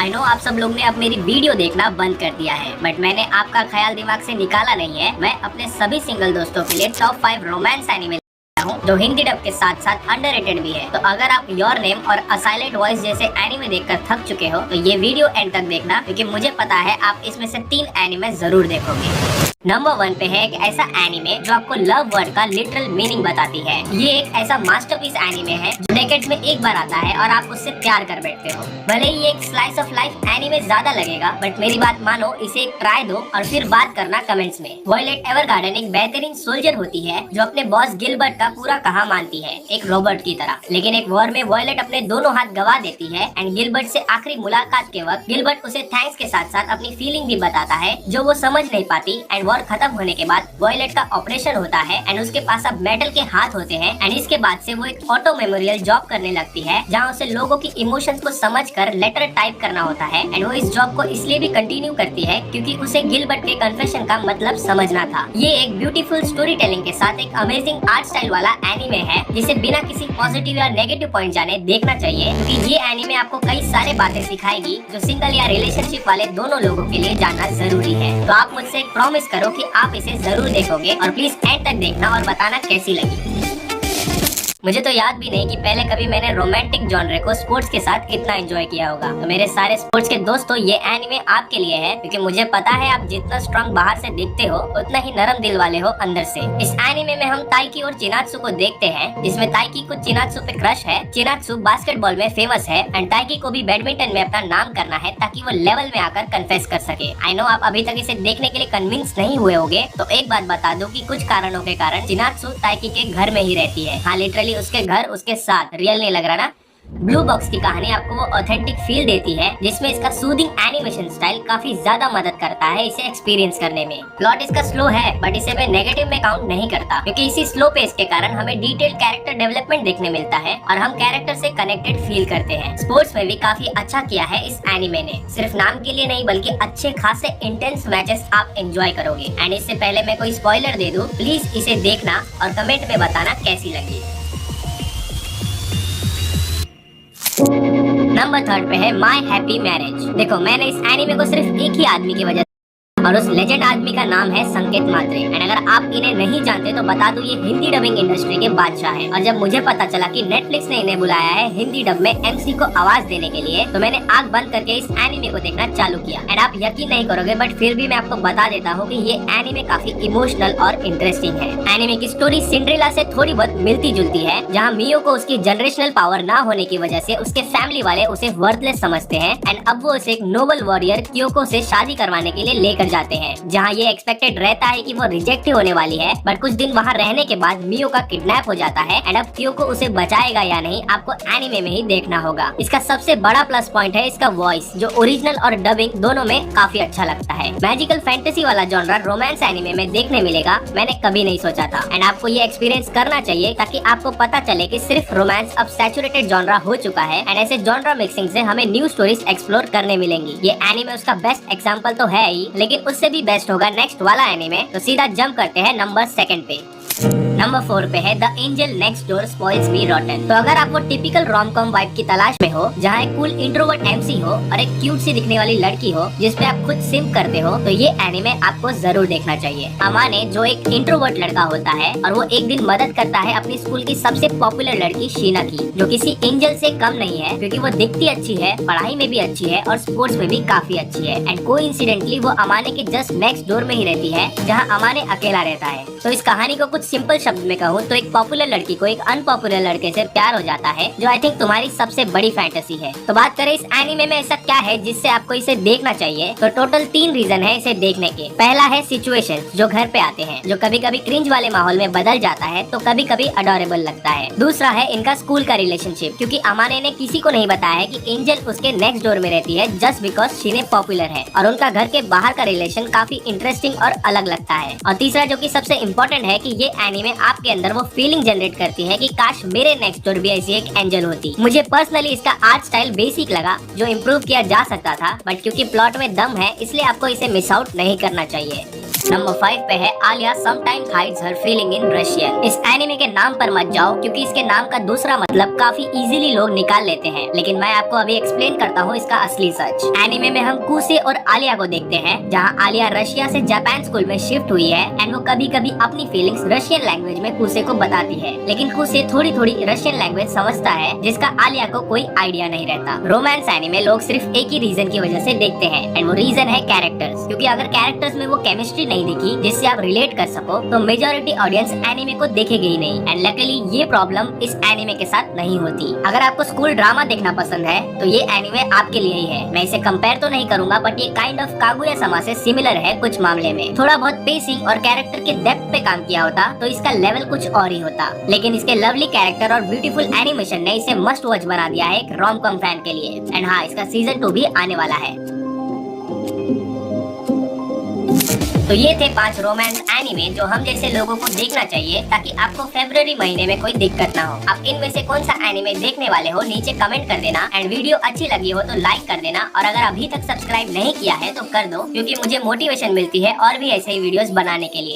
I know आप सब लोग ने अब मेरी वीडियो देखना बंद कर दिया है, बट मैंने आपका ख्याल दिमाग से निकाला नहीं है। मैं अपने सभी सिंगल दोस्तों के लिए टॉप 5 रोमांस एनिमे हूँ जो हिंदी डब के साथ साथ अंडररेटेड भी है। तो अगर आप योर नेम और अ साइलेंट वॉइस जैसे एनिमे देखकर थक चुके हो तो ये वीडियो एंड तक देखना, क्योंकि मुझे पता है आप इसमें से 3 एनिमे जरूर देखोगे। नंबर 1 पे है एक ऐसा एनिमे जो आपको लव वर्ड का लिटरल मीनिंग बताती है। ये एक ऐसा मास्टरपीस एनिमे है जो डेकेड्स में एक बार आता है और आप उससे प्यार कर बैठते हो। भले ही एक स्लाइस ऑफ लाइफ एनिमे ज्यादा लगेगा, बट मेरी बात मानो, इसे एक ट्राई दो और फिर बात करना कमेंट्स में। वॉयलेट एवरगार्डन एक बेहतरीन सोल्जर होती है जो अपने बॉस गिलबर्ट का पूरा कहा मानती है, एक रोबोट की तरह। लेकिन एक वॉर में वॉयलेट अपने दोनों हाथ गवा देती है एंड गिलबर्ट से आखिरी मुलाकात के वक्त गिलबर्ट उसे थैंक्स के साथ साथ अपनी फीलिंग भी बताता है जो वो समझ नहीं पाती। एंड वॉर खत्म होने के बाद वॉयलेट का ऑपरेशन होता है एंड उसके पास अब मेटल के हाथ होते हैं। एंड इसके बाद से वो एक ऑटो मेमोरियल जॉब करने लगती है जहाँ उसे लोगों की इमोशंस को समझकर लेटर टाइप करना होता है। एंड वो इस जॉब को इसलिए भी कंटिन्यू करती है क्योंकि उसे गिलबर्ट के कन्फेशन का मतलब समझना था। ये एक ब्यूटीफुल स्टोरी टेलिंग के साथ एक अमेजिंग आर्ट स्टाइल वाला एनिमे है जिसे बिना किसी पॉजिटिव या नेगेटिव पॉइंट जाने देखना चाहिए, क्योंकि ये एनिमे आपको कई सारे बातें सिखाएगी जो सिंगल या रिलेशनशिप वाले दोनों लोगों के लिए जानना जरूरी है। तो आप मुझसे एक प्रॉमिस करो कि आप इसे जरूर देखोगे और प्लीज एंड तक देखना और बताना कैसी लगी। मुझे तो याद भी नहीं कि पहले कभी मैंने रोमांटिक जॉनरे को स्पोर्ट्स के साथ इतना एंजॉय किया होगा। तो मेरे सारे स्पोर्ट्स के दोस्तों, ये एनिमे आपके लिए है, क्योंकि मुझे पता है आप जितना स्ट्रांग बाहर से दिखते हो उतना ही नरम दिल वाले हो अंदर से। इस एनिमे में हम ताइकी और चिनात्सु को देखते हैं, जिसमें ताइकी को चिनात्सु पे क्रश है। चिनात्सु बास्केटबॉल में फेमस है एंड ताइकी को भी बैडमिंटन में अपना नाम करना है ताकि वो लेवल में आकर कन्फेस कर सके। आई नो आप अभी तक इसे देखने के लिए कन्विंस नहीं हुए होंगे, तो एक बात बता दूं कि कुछ कारणों के कारण चिनात्सु ताइकी के घर में ही रहती है। हाँ, लिटरली उसके घर उसके साथ। रियल नहीं लग रहा ना? ब्लू बॉक्स की कहानी आपको वो ऑथेंटिक फील देती है, जिसमें इसका सूदिंग एनिमेशन स्टाइल काफी ज्यादा मदद करता है इसे एक्सपीरियंस करने में। प्लॉट इसका स्लो है, बट इसे मैं नेगेटिव में काउंट नहीं करता, क्योंकि इसी स्लो पेस के कारण हमें डिटेल कैरेक्टर डेवलपमेंट देखने मिलता है और हम कैरेक्टर से कनेक्टेड फील करते हैं। स्पोर्ट्स में भी काफी अच्छा किया है इस एनिमे ने। सिर्फ नाम के लिए नहीं, बल्कि अच्छे खासे इंटेंस मैचेस आप एंजॉय करोगे। एंड इससे पहले मैं कोई स्पॉइलर दे दूं, प्लीज इसे देखना और कमेंट में बताना कैसी लगी। नंबर 3 पे है माई हैप्पी मैरिज। देखो, मैंने इस एनिमे को सिर्फ एक ही आदमी की वजह और उस लेजेंड आदमी का नाम है संकेत मात्रे। एंड अगर आप इन्हें नहीं जानते तो बता दूं, ये हिंदी डबिंग इंडस्ट्री के बादशाह हैं। और जब मुझे पता चला कि नेटफ्लिक्स ने इन्हें बुलाया है हिंदी डब में एमसी को आवाज देने के लिए, तो मैंने आंख बंद करके इस एनिमे को देखना चालू किया। एंड आप यकीन नहीं करोगे, बट फिर भी मैं आपको बता देता हूँ कि ये एनिमे काफी इमोशनल और इंटरेस्टिंग है। एनिमे की स्टोरी सिंड्रेला से थोड़ी बहुत मिलती जुलती है, जहाँ मियो को उसकी जनरेशनल पावर ना होने की वजह से उसके फैमिली वाले उसे वर्थलेस समझते हैं। एंड अब वो उसे एक नोबल वॉरियर क्योको से शादी करवाने के लिए लेकर जाते हैं, जहाँ ये एक्सपेक्टेड रहता है कि वो रिजेक्ट होने वाली है। बट कुछ दिन वहाँ रहने के बाद मियो का किडनैप हो जाता है एंड अब क्योको उसे बचाएगा या नहीं, आपको एनिमे में ही देखना होगा। इसका सबसे बड़ा प्लस पॉइंट है इसका वॉइस, जो ओरिजिनल और डबिंग दोनों में काफी अच्छा लगता है। मैजिकल फैंटेसी वाला जॉनरा रोमांस एनिमे में देखने मिलेगा, मैंने कभी नहीं सोचा था। एंड आपको ये एक्सपीरियंस करना चाहिए ताकि आपको पता चले कि सिर्फ रोमांस अब सैचुरेटेड जॉनरा हो चुका है। एंड ऐसे जॉनरा मिक्सिंग से हमें न्यू स्टोरीज एक्सप्लोर करने मिलेंगी। ये एनिमे उसका बेस्ट एग्जाम्पल तो है ही, लेकिन उससे भी बेस्ट होगा नेक्स्ट वाला एनिमे। तो सीधा जंप करते हैं नंबर 2 पे। नंबर 4 पे है the angel next door spoils मी रॉटन। तो अगर आप वो टिपिकल रोम-कॉम वाइब की तलाश में हो, जहाँ एक कूल इंट्रोवर्ट एमसी हो और एक क्यूट सी दिखने वाली लड़की हो जिसपे आप खुद सिम करते हो, तो ये एनिमे आपको जरूर देखना चाहिए। अमाने, जो एक इंट्रोवर्ट लड़का होता है और वो एक दिन मदद करता है अपनी स्कूल की सबसे पॉपुलर लड़की शीना की, जो किसी एंजल से कम नहीं है, क्योंकि वो दिखती अच्छी है, पढ़ाई में भी अच्छी है और स्पोर्ट्स में भी काफी अच्छी है। एंड कोइंसिडेंटली वो अमाने के जस्ट नेक्स्ट डोर में ही रहती है, जहाँ अमाने अकेला रहता है। तो इस कहानी को कुछ सिंपल शब्द में कहूँ तो एक पॉपुलर लड़की को एक अनपॉपुलर लड़के से प्यार हो जाता है, जो आई थिंक तुम्हारी सबसे बड़ी फैंटेसी है। तो बात करें इस एनिमे में ऐसा क्या है जिससे आपको इसे देखना चाहिए, तो टोटल 3 रीजन है इसे देखने के। पहला है सिचुएशन, जो घर पे आते हैं, जो कभी कभी क्रिंज वाले माहौल में बदल जाता है तो कभी कभी अडोरेबल लगता है। दूसरा है इनका स्कूल का रिलेशनशिप, क्योंकि अमाने ने किसी को नहीं बताया है कि एंजल उसके नेक्स्ट डोर में रहती है जस्ट बिकॉज शीने पॉपुलर है, और उनका घर के बाहर का रिलेशन काफी इंटरेस्टिंग और अलग लगता है। और तीसरा, जो कि सबसे इम्पोर्टेंट है, कि ये एनिमे आपके अंदर वो फीलिंग जनरेट करती है कि काश मेरे नेक्स्ट डोर भी ऐसी एक एंजल होती। मुझे पर्सनली इसका आर्ट स्टाइल बेसिक लगा, जो इम्प्रूव किया जा सकता था, बट क्योंकि प्लॉट में दम है इसलिए आपको इसे मिस आउट नहीं करना चाहिए। नंबर 5 पे है Alya sometimes hides her feeling in Russian. इस एनिमे के नाम पर मत जाओ क्योंकि इसके नाम का दूसरा मतलब काफी इजीली लोग निकाल लेते हैं, लेकिन मैं आपको अभी एक्सप्लेन करता हूँ इसका असली सच। एनिमे में हम कुसे और आलिया को देखते हैं, जहाँ आलिया रशिया से जापान स्कूल में शिफ्ट हुई है एंड वो कभी कभी अपनी फीलिंग्स रशियन लैंग्वेज में कुसे को बताती है, लेकिन कुसे थोड़ी थोड़ी रशियन लैंग्वेज समझता है जिसका आलिया को कोई आइडिया नहीं रहता। रोमांस एनिमे लोग सिर्फ एक ही रीजन की वजह से देखते हैं एंड वो रीजन है कैरेक्टर्स, क्योंकि अगर कैरेक्टर्स में वो केमिस्ट्री नहीं दिखी जिससे आप रिलेट कर सको तो मेजॉरिटी ऑडियंस एनिमे को देखेगी ही नहीं। एंड लकीली ये प्रॉब्लम इस एनिमे के साथ नहीं होती। अगर आपको स्कूल ड्रामा देखना पसंद है तो ये एनिमे आपके लिए ही है। मैं इसे कंपेयर तो नहीं करूंगा बट ये काइंड ऑफ कागुया समा से सिमिलर है कुछ मामले में। थोड़ा बहुत पेसिंग और कैरेक्टर के डेप्थ पे काम किया होता तो इसका लेवल कुछ और ही होता, लेकिन इसके लवली कैरेक्टर और ब्यूटीफुल एनिमेशन ने इसे मस्ट वॉच बना दिया है एक रोम कॉम फैन के लिए। एंड हाँ, इसका सीजन 2 भी आने वाला है। तो ये थे 5 रोमांस एनिमे जो हम जैसे लोगों को देखना चाहिए ताकि आपको फरवरी महीने में कोई दिक्कत ना हो। आप इनमें से कौन सा एनिमे देखने वाले हो नीचे कमेंट कर देना एंड वीडियो अच्छी लगी हो तो लाइक कर देना, और अगर अभी तक सब्सक्राइब नहीं किया है तो कर दो क्योंकि मुझे मोटिवेशन मिलती है और भी ऐसे ही वीडियोस बनाने के लिए।